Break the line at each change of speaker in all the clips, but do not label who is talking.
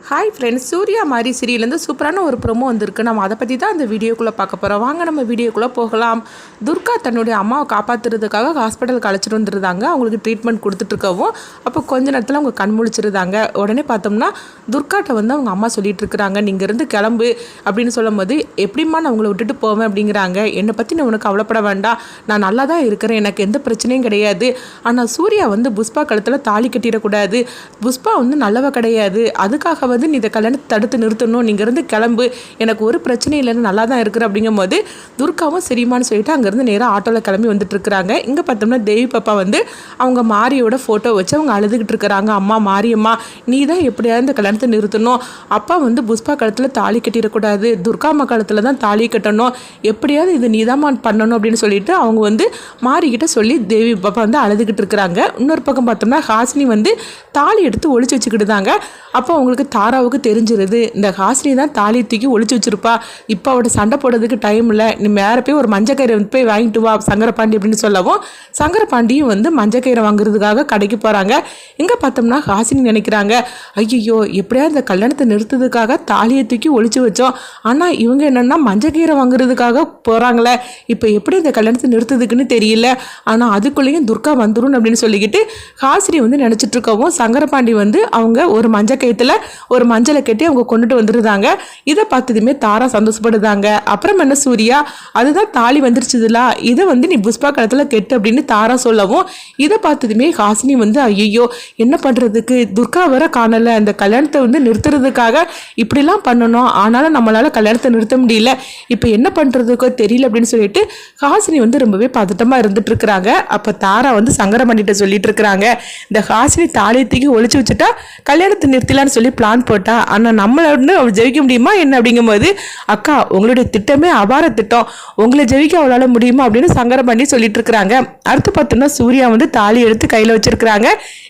Hi friends, Surya மாதிரி சீரியல்லேருந்து சூப்பரான ஒரு ப்ரோமோ வந்திருக்கு. நம்ம அதை பற்றி தான் அந்த வீடியோக்குள்ளே பார்க்க போகிறோம். வாங்க நம்ம வீடியோக்குள்ளே போகலாம். துர்கா தன்னுடைய அம்மாவை காப்பாற்றுறதுக்காக ஹாஸ்பிட்டலுக்கு அழைச்சிட்டு வந்துருந்தாங்க. அவங்களுக்கு ட்ரீட்மெண்ட் கொடுத்துட்ருக்கவும் அப்போ கொஞ்ச நேரத்தில் அவங்க கண் முழிச்சிருந்தாங்க. உடனே பார்த்தோம்னா துர்காட்ட வந்து அவங்க அம்மா சொல்லிட்டு இருக்கிறாங்க, நீங்கள் இருந்து கிளம்பு அப்படின்னு சொல்லும் போது, எப்படிம்மா நான் உங்களை விட்டுட்டு போவேன் அப்படிங்கிறாங்க. என்னை பற்றி நான் உனக்கு கவலைப்பட வேண்டாம், நான் நல்லா தான் இருக்கிறேன், எனக்கு எந்த பிரச்சனையும் கிடையாது. ஆனால் சூர்யா வந்து புஷ்பா கழுத்தில் தாலி கட்டிடக்கூடாது, புஷ்பா வந்து நல்லவ கிடையாது, அதுக்காக வந்து நீ இதை கல்யாணத்தை தடுத்து நிறுத்தணும், நீங்கள் இருந்து கிளம்பு, எனக்கு ஒரு பிரச்சனையும் இல்லைன்னு நல்லா தான் இருக்கிற அப்படிங்கும் போது துர்காவும் சரிமான்னு சொல்லிட்டு அங்கேருந்து நேராக ஆட்டோவில் கிளம்பி வந்துட்டு இருக்கிறாங்க. இங்கே பார்த்தோம்னா தேவி பாப்பா வந்து அவங்க மாரியோட ஃபோட்டோ வச்சு அவங்க அழுதுகிட்டு இருக்கிறாங்க. அம்மா மாரியம்மா, நீ தான் எப்படியாவது இந்த கல்யாணத்தை நிறுத்தணும், அப்பா வந்து புஷ்பா கழுத்தில் தாலி கட்டிடக்கூடாது, துர்கா அம்மா கழுத்தில் தான் தாலி கட்டணும், எப்படியாவது இது நீ தான் பண்ணணும் அப்படின்னு சொல்லிட்டு அவங்க வந்து மாரிக்கிட்ட சொல்லி தேவி பாப்பா வந்து அழுதுகிட்டு இருக்கிறாங்க. இன்னொரு பக்கம் பார்த்தோம்னா ஹாசினி வந்து தாலி எடுத்து ஒழிச்சு வச்சுக்கிட்டு தாங்க. அப்போ அவங்களுக்கு தாராவுக்கு தெரிஞ்சிருது, இந்த ஹாசினி தான் தாலி தூக்கி ஒழிச்சு வச்சிருப்பா, இப்போ அவட சண்டை போடுறதுக்கு டைம் இல்லை, நீ மேலே போய் ஒரு மஞ்சக்கயிறை போய் வாங்கிட்டு வா சங்கரபாண்டி அப்படின்னு சொல்லவும் சங்கரபாண்டியும் வந்து மஞ்சக்கயிறை வாங்குறதுக்காக கடைக்கு போகிறாங்க. இங்கே பார்த்தோம்னா ஹாசினி நினைக்கிறாங்க, ஐயோ எப்படியாவது இந்த கல்யாணத்தை நிறுத்ததுக்காக தாலியை தூக்கி ஒழிச்சு வச்சோம், ஆனால் இவங்க என்னென்னா மஞ்சக்கயிறை வாங்குறதுக்காக போகிறாங்களே, இப்போ எப்படி இந்த கல்யாணத்தை நிறுத்துறதுக்குன்னு தெரியல, ஆனால் அதுக்குள்ளேயும் துர்கா வந்துடும் அப்படின்னு சொல்லிக்கிட்டு ஹாசினி வந்து நினச்சிட்டு இருக்கவும் சங்கரபாண்டி வந்து அவங்க ஒரு மஞ்சக்கயத்தில் ஒரு மஞ்சளை கட்டி அவங்க கொண்டுட்டு வந்துருந்தாங்க. இதை பார்த்ததுமே தாரா சந்தோஷப்படுதாங்க. அப்புறம் என்ன சூர்யா, அதுதான் தாலி வந்துருச்சுதுல, இதை வந்து நீ புஷ்பா கழுத்தில் கெட்டு அப்படின்னு தாரா சொல்லவும் இதை பார்த்ததுமே ஹாசினி வந்து ஐயோ என்ன பண்ணுறதுக்கு, துர்கா வர காணலை, அந்த கல்யாணத்தை வந்து நிறுத்துறதுக்காக இப்படிலாம் பண்ணணும், ஆனாலும் நம்மளால் கல்யாணத்தை நிறுத்த முடியல, இப்போ என்ன பண்ணுறதுக்கோ தெரியல அப்படின்னு சொல்லிட்டு ஹாசினி வந்து ரொம்பவே பதட்டமாக இருந்துட்டு இருக்கிறாங்க. அப்போ தாரா வந்து சங்கரபாண்டிகிட்ட சொல்லிட்டு இருக்கிறாங்க, இந்த ஹாசினி தாலியத்துக்கு ஒழிச்சு வச்சுட்டா கல்யாணத்தை நிறுத்தலான்னு சொல்லி பிளான் போட்டா, ஆனால் நம்மளை வந்து அவள் ஜெயிக்க முடியுமா என்ன அப்படிங்கும்போது, அக்கா உங்களுடைய திட்டமே அபார திட்டம், உங்களை ஜெயிக்க அவளால் முடியுமா அப்படின்னு சங்கரபாண்டி சொல்லிட்டு இருக்கிறாங்க. அடுத்து பார்த்தோம்னா சூர்யா வந்து தாலி எடுத்து கையில் வச்சிருக்கிறாங்க.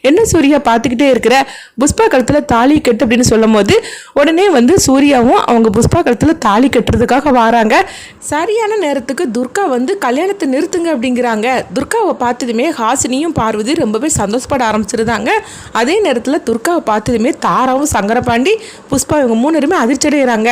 என்ன சூர்யா பார்த்துக்கிட்டே இருக்கிற, புஷ்பா கழுத்தில் தாலி கட்டு அப்படின்னு சொல்லும் போது உடனே வந்து சூர்யாவும் அவங்க புஷ்பா கழுத்தில் தாலி கட்டுறதுக்காக வராங்க. சரியான நேரத்துக்கு துர்கா வந்து கல்யாணத்தை நிறுத்துங்க அப்படிங்கிறாங்க. துர்காவை பார்த்ததுமே ஹாசினியும் பார்வதி ரொம்பவே சந்தோஷப்பட ஆரம்பிச்சிருந்தாங்க. அதே நேரத்தில் துர்காவை பார்த்ததுமே தாராவும் சங்கரபாண்டி புஷ்பா இவங்க 3 பேருமே அதிர்ச்சி அடைகிறாங்க.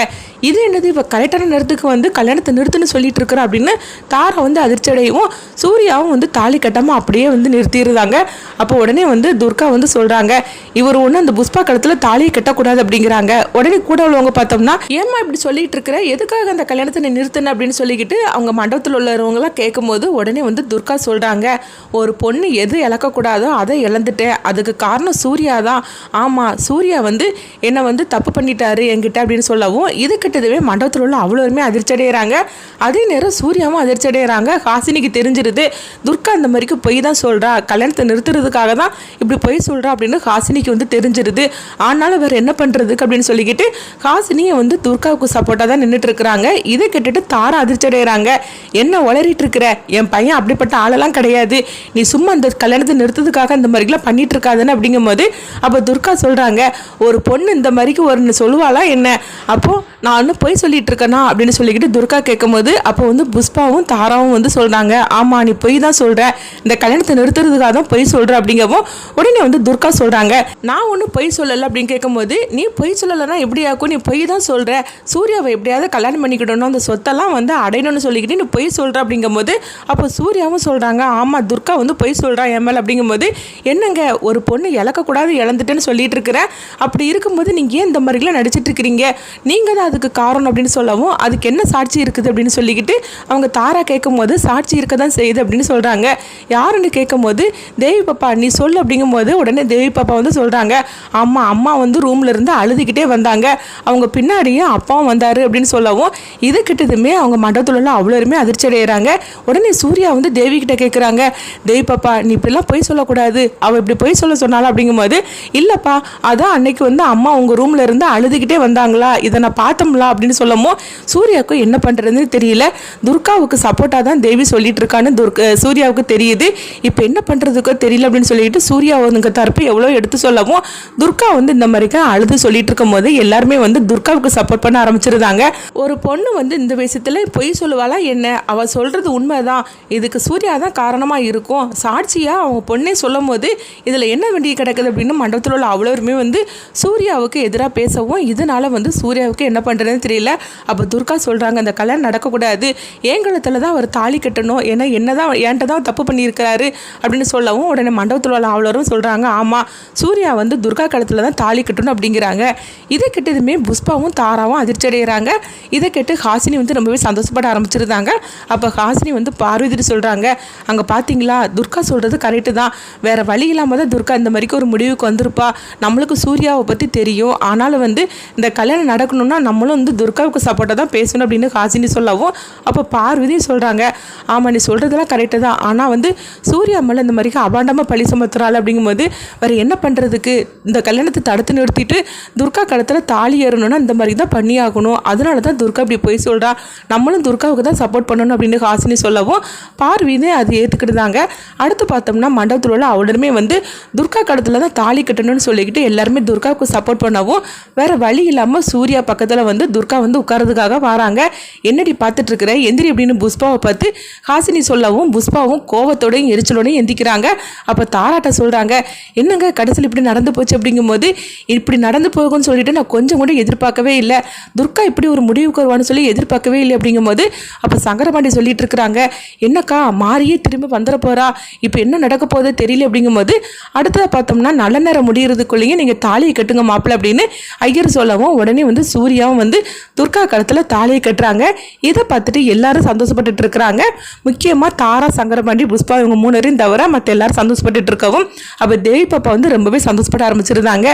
இது என்னது, இப்போ கரெக்டான நேரத்துக்கு வந்து கல்யாணத்தை நிறுத்துன்னு சொல்லிட்டு இருக்கிற அப்படின்னு தாரா வந்து அதிர்ச்சி அடையவும் சூர்யாவும் வந்து தாலி கட்டாமல் அப்படியே வந்து நிறுத்திடுறாங்க. அப்போ உடனே வந்து துர்கா வந்து சொல்கிறாங்க, இவர் ஒன்று அந்த புஷ்பா கழுத்தில் தாலியை கட்டக்கூடாது அப்படிங்கிறாங்க. உடனே கூட உள்ளவங்க பார்த்தோம்னா, ஏமா இப்படி சொல்லிட்டு இருக்கிற, எதுக்காக அந்த கல்யாணத்தை நீ நிறுத்தின அப்படின்னு சொல்லிக்கிட்டு அவங்க மண்டபத்தில் உள்ளவங்களாம் கேட்கும்போது உடனே வந்து துர்கா சொல்கிறாங்க, ஒரு பொண்ணு எது இழக்கக்கூடாதோ அதை இழந்துட்டேன், அதுக்கு காரணம் சூர்யா தான், ஆமாம் சூர்யா வந்து என்னை வந்து தப்பு பண்ணிட்டாரு என்கிட்ட அப்படின்னு சொல்லவும் இது கிட்டதுவே மண்டபத்தில் உள்ள அவ்வளோருமே அதிர்ச்சி அடைகிறாங்க. அதே நேரம் சூர்யாவும் அதிர்ச்சி அடைகிறாங்க. ஹாசினிக்கு தெரிஞ்சிருது, துர்கா அந்த மாதிரிக்கு பொய் தான் சொல்கிறா, கல்யாணத்தை நிறுத்துறதுக்காக தான் இப்படி பொய் சொல்கிறா அப்படின்னு ஹாசினிக்கு வந்து தெரிஞ்சிருது. ஆனாலும் வேறு என்ன பண்ணுறதுக்கு அப்படின்னு சொல்லிக்கிட்டு ஹாசினியை வந்து துர்காவுக்கு சப்போர்ட்டாக தான் நின்றுட்டு இருக்கிறாங்க. இதை கேட்டுட்டு தாரா அதிர்ச்சி அடைகிறாங்க, என்ன உளறிட்டு இருக்கிற, என் பையன் அப்படிப்பட்ட ஆளெல்லாம் கிடையாது, நீ சும்மா அந்த கல்யாணத்தை நிறுத்ததுக்காக இந்த மாதிரிலாம் பண்ணிட்டு இருக்காதுன்னு அப்படிங்கும்போது அப்போ துர்கா சொல்கிறாங்க, ஒரு பொண்ணு இந்த மாதிரிக்கு ஒரு சொல்லுவாளா என்ன, அப்போது நான் இன்னும் பொய் சொல்லிட்டு இருக்கேனா அப்படின்னு சொல்லிக்கிட்டு துர்கா கேட்கும்போது அப்போ வந்து புஷ்பாவும் தாராவும் வந்து சொல்கிறாங்க, ஆமாம் நீ பொய் தான் சொல்கிற, இந்த கல்யாணத்தை நிறுத்துறதுக்காக தான் பொய் சொல்கிற அப்படிங்கவும் உடனே வந்து துர்கா சொல்கிறாங்க, நான் ஒன்றும் பொய் சொல்லலை அப்படின்னு கேட்கும்போது, நீ பொய் சொல்லலைன்னா எப்படி ஆகும், நீ பொய் தான் சொல்கிற, சூர்யாவை எப்படியாவது கல்யாணம் பண்ணிக்கிடணும், அந்த சொத்தெல்லாம் வந்து அடையணும்னு சொல்லிக்கிட்டு நீ பொய் சொல்கிற அப்படிங்கும்போது அப்போ சூர்யாவும் சொல்கிறாங்க, ஆமாம் துர்கா வந்து பொய் சொல்கிறா என் மேலே அப்படிங்கும்போது, என்னங்க ஒரு பொண்ணு இழக்கக்கூடாது இழந்துட்டேன்னு சொல்லிட்டு இருக்கிறேன், அப்படி இருக்கும்போது நீங்கள் ஏன் இந்த மாதிரிலாம் நடிச்சிட்டு இருக்கிறீங்க, நீங்கள் தான் அதுக்கு காரணம் அப்படின்னு சொல்லவும் அதுக்கு என்ன சாட்சி இருக்குது அப்படின்னு சொல்லிக்கிட்டு அவங்க தாரா கேட்கும் போது சாட்சி இருக்க தான் செய்யுது அப்படின்னு சொல்கிறாங்க. யாருன்னு கேட்கும் போது தேவி பாப்பா நீ சொல்லு அப்படிங்கும்போது உடனே தேவி பாப்பா வந்து சொல்கிறாங்க, ஆமாம் அம்மா வந்து ரூமில் இருந்து அழுதுகிட்டே வந்தாங்க, அவங்க பின்னாடியே அப்பாவும் வந்தார் அப்படின்னு சொல்லவும் இது கிட்டதுமே அவங்க மண்டபத்துல அவ்வளோருமே அதிர்ச்சி அடைகிறாங்க. உடனே சூர்யா வந்து தேவி கிட்ட கேட்குறாங்க, தேவி பாப்பா நீ இப்படிலாம் பொய் சொல்லக்கூடாது, அவள் இப்படி பொய் சொல்ல சொன்னாலும் அப்படிங்கும்போது, இல்லைப்பா அதான் அன்னைக்கு வந்து அம்மா உங்கள் ரூமில் இருந்து அழுதுகிட்டே வந்தாங்களா, இதை நான் பார்த்தோம்ல அப்படின்னு சொல்லவும் சூர்யாவுக்கு என்ன பண்ணுறதுன்னு தெரியல. துர்காவுக்கு சப்போர்ட்டாக தான் தேவி சொல்லிட்டு இருக்கான்னு சூர்யாவுக்கு தெரியுது. இப்போ என்ன பண்ணுறதுக்கோ தெரியல அப்படின்னு சொல்லிட்டு சூர்யாவுக்கு தரப்பு எவ்வளோ எடுத்து சொல்லவும் துர்கா வந்து இந்த மாதிரிக்கா அழுது சொல்லிட்டு இருக்கும் போது எல்லாருமே வந்து துர்காவுக்கு சப்போர்ட் பண்ண ஆரம்பிச்சிருந்தாங்க. ஒரு பொண்ணு வந்து இந்த விஷயத்தில் பொய் சொல்லுவாளா என்ன, அவள் சொல்கிறது உண்மைதான், இதுக்கு சூர்யா தான் காரணமாக இருக்கும், சாட்சியாக அவங்க பொண்ணே சொல்லும் போது இதில் என்ன வேண்டிய கிடக்குது அப்படின்னு மண்டபத்தில் உள்ள அவ்வளோருமே வந்து சூர்யா சூர்யாவுக்கு எதிராக பேசவும் இதனால வந்து சூர்யாவுக்கு என்ன பண்ணுறதுன்னு தெரியல. அப்போ துர்கா சொல்கிறாங்க அந்த கல்யாணம் நடக்கக்கூடாது, ஏங்கலத்தில் தான் அவர் தாலி கட்டணும், ஏன்னா என்ன தான் என்கிட்ட தான் தப்பு பண்ணியிருக்கிறாரு அப்படின்னு சொல்லவும் உடனே மண்டபத்தில் உள்ள அவளரும் சொல்கிறாங்க ஆமாம் சூர்யா வந்து துர்கா கழுத்தில் தான் தாலி கட்டணும் அப்படிங்கிறாங்க. இதை கேட்டதுமே புஷ்பாவும் தாராவும் அதிர்ச்சி அடைகிறாங்க. இதை கேட்டு ஹாசினி வந்து ரொம்பவே சந்தோஷப்பட ஆரம்பிச்சிருந்தாங்க. அப்போ ஹாசினி வந்து பார்வதி சொல்கிறாங்க அங்கே பார்த்தீங்களா துர்கா சொல்கிறது கரெக்டு தான், வேறு வழி இல்லாமல் தான் துர்கா இந்த மாதிரிக்கு ஒரு முடிவுக்கு வந்திருப்பா. நம்மளுக்கு சூர்யாவை பற்றி தெரியும், ஆனாலும் வந்து இந்த கல்யாணம் நடக்கணும்னா நம்மளும் வந்து துர்காவுக்கு சப்போர்ட்டாக தான் பேசணும் அப்படின்னு ஹாசினி சொல்லவும் அப்போ பார்வதியும் சொல்கிறாங்க ஆமாம் நீ சொல்கிறதெல்லாம் கரெக்டு தான், ஆனால் வந்து சூர்யா மேலே இந்த மாதிரிக்கு அபாண்டமாக பழி சுமத்துறாள் அப்படிங்கும்போது வேறு என்ன பண்ணுறதுக்கு, இந்த கல்யாணத்தை தடுத்து நிறுத்திட்டு துர்கா கழுத்தில் தாலி ஏறணும்னா இந்த மாதிரி தான் பண்ணி ஆகணும், அதனால தான் துர்கா இப்படி போய் சொல்கிறா, நம்மளும் துர்காவுக்கு தான் சப்போர்ட் பண்ணணும் அப்படின்னு ஹாசினி சொல்லவும் பார்வதி அது ஏற்றுக்கிட்டுதாங்க. அடுத்து பார்த்தோம்னா மண்டபத்தில் உள்ள அவருமே வந்து துர்கா கழுத்தில் தான் தாலி கட்டணும்னு சொல்லிக்கிட்டு எல்லாருமே துர்காவுக்கு சப்போர்ட் பண்ணவும் வேறு வழி இல்லாமல் சூர்யா பக்கத்தில் வந்து துர்கா வந்து உட்காரதுக்காக வராங்க. என்னடி பார்த்துட்டு இருக்கிற எந்திரி அப்படின்னு புஷ்பாவை பார்த்து ஹாசினி சொல்லவும் புஷ்பாவும் கோவத்தோடையும் எரிச்சலோடையும் எந்திக்கிறாங்க. அப்போ தாராட்ட சொல்கிறாங்க என்னங்க கடைசியில் இப்படி நடந்து போச்சு அப்படிங்கும்போது இப்படி நடந்து போகும்னு சொல்லிட்டு நான் கொஞ்சம் கூட எதிர்பார்க்கவே இல்லை, துர்கா இப்படி ஒரு முடிவுக்கு வருவான்னு சொல்லி எதிர்பார்க்கவே இல்லை அப்படிங்கும்போது அப்போ சங்கரபாண்டி சொல்லிட்டு இருக்கிறாங்க என்னக்கா மாறியே திரும்ப வந்துட போகிறா, இப்போ என்ன நடக்க போகுது தெரியல அப்படிங்கும்போது அடுத்ததாக பார்த்தோம்னா நல்ல நேரம் முடிகிறதுக்குள்ளேயே நீங்கள் தாலியை கட்டுங்க மாப்பிள்ளை அப்படின்னு ஐயர் சொல்லவும் உடனே வந்து சூர்யாவும் வந்து துர்கா கழுத்தில் தாலியை கட்டுறாங்க. இதை பார்த்துட்டு எல்லாரும் சந்தோஷப்பட்டுட்டு இருக்கிறாங்க. முக்கியமாக தாரா சங்கரபாண்டி புஷ்பா இவங்க 3 பேரையும் தவிர மற்ற எல்லாரும் சந்தோஷப்பட்டுட்டு இருக்கவும் அப்போ தேவி பாப்பா வந்து ரொம்பவே சந்தோஷப்பட ஆரம்பிச்சிருந்தாங்க.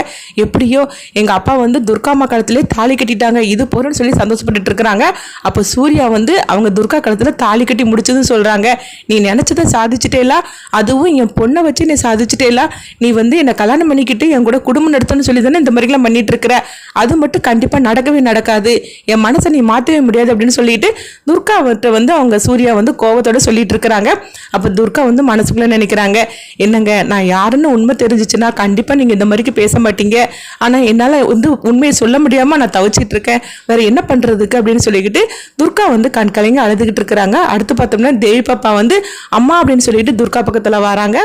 எப்படியோ எங்கள் அப்பா வந்து துர்காமா கழுத்துலேயே தாலி கட்டிட்டாங்க இது போறன்னு சொல்லி சந்தோஷப்பட்டுட்டு இருக்கிறாங்க. அப்போ சூர்யா வந்து அவங்க துர்கா கழுத்தில் தாலி கட்டி முடிச்சதுன்னு சொல்கிறாங்க நீ நினச்சதை சாதிச்சுட்டேலா, அதுவும் என் பொண்ணை வச்சு நீ சாதிச்சுட்டேலா, நீ வந்து என்னை கல்யாணம் பண்ணிக்கிட்டு என் கூட குடும்பம் நடத்தணும்னு சொல்லி தானே இந்த மாதிரிலாம் பண்ணிட்டு இருக்கிற, அது மட்டும் கண்டிப்பாக நடக்கவே நடக்காது, என் மனசை நீ மாற்றவே முடியாது அப்படின்னு சொல்லிட்டு துர்காவிட்ட வந்து அவங்க சூர்யா வந்து கோவத்தோட சொல்லிட்டு இருக்கிறாங்க. அப்போ துர்கா வந்து மனசுக்குள்ள நினைக்கிறாங்க என்னங்க நான் யாருன்னு உண்மை தெரிஞ்சிச்சுன்னா கண்டிப்பாக நீங்கள் இந்த மாதிரிக்கு பேச மாட்டீங்க, ஆனால் என்னால் வந்து உண்மையை சொல்ல முடியாமல் நான் தவிச்சிட்டு இருக்கேன், வேற என்ன பண்ணுறதுக்கு அப்படின்னு சொல்லிக்கிட்டு துர்கா வந்து கண் கலங்கி அழுதுகிட்டு இருக்கிறாங்க. அடுத்து பார்த்தோம்னா தேவி பாப்பா வந்து அம்மா அப்படின்னு சொல்லிட்டு துர்கா பக்கத்தில் வராங்க.